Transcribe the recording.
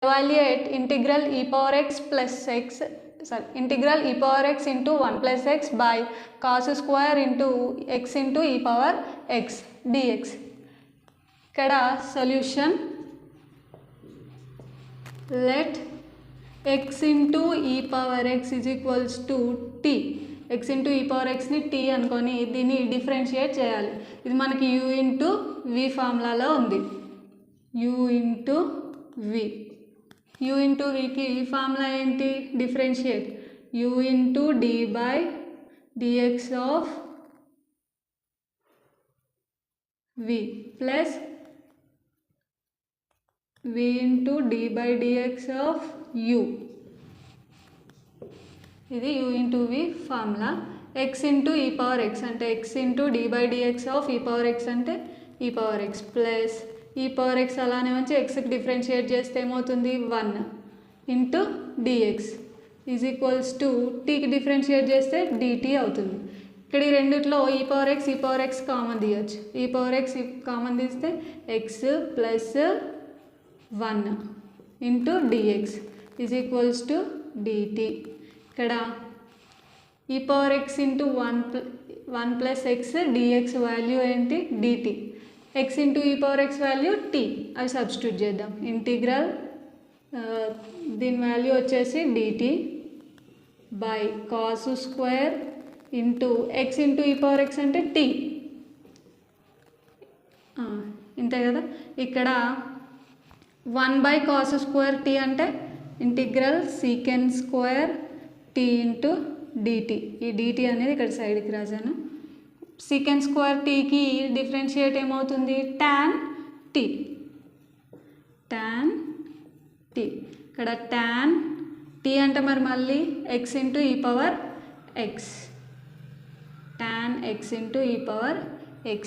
evaluate integral e power x plus x, integral e power x into 1 plus x by cos square into x into e power x dx. ఇక్కడ solution, let x into e power x is equals to t. x into e power x ని t అనుకొని దీన్ని differentiate చేయాలి. ఇది మనకి u into v ఫార్ములాలో ఉంది. u into v, u into vకి formula ఏంటి? Differentiate u into d by dx of v plus v into d by dx of u. ఇది u into v formula. x into e power x అంటే x into d by dx of e power x అంటే e power x plus e power x అలానే ఉంచి xకి differentiate చేస్తే ఏమవుతుంది? 1 into dx is equals to టీకి differentiate చేస్తే dt అవుతుంది. ఇక్కడ ఈ రెండిట్లో e power x కామన్ తీయచ్చు. e power x కామన్ తీస్తే x plus 1 into dx is equals to dt. ఇక్కడ e power x into 1 plus x dx value ఏంటి? dt. x into e power x value t. అవి substitute చేద్దాం. Integral దీని value వచ్చేసి dt by cos square into x into e power x అంటే t. ఇంతే కదా. ఇక్కడ 1 బై కాస్ స్క్వేర్ t అంటే integral secant square t into dt. ఈ dt అనేది ఇక్కడ సైడ్కి రాసాను. సీకెండ్ స్క్వేర్ టీకి డిఫరెన్షియేట్ ఏమవుతుంది? tan t. tan t. ఇక్కడ tan t అంటే మరి మళ్ళీ x into e power x, tan x into e power x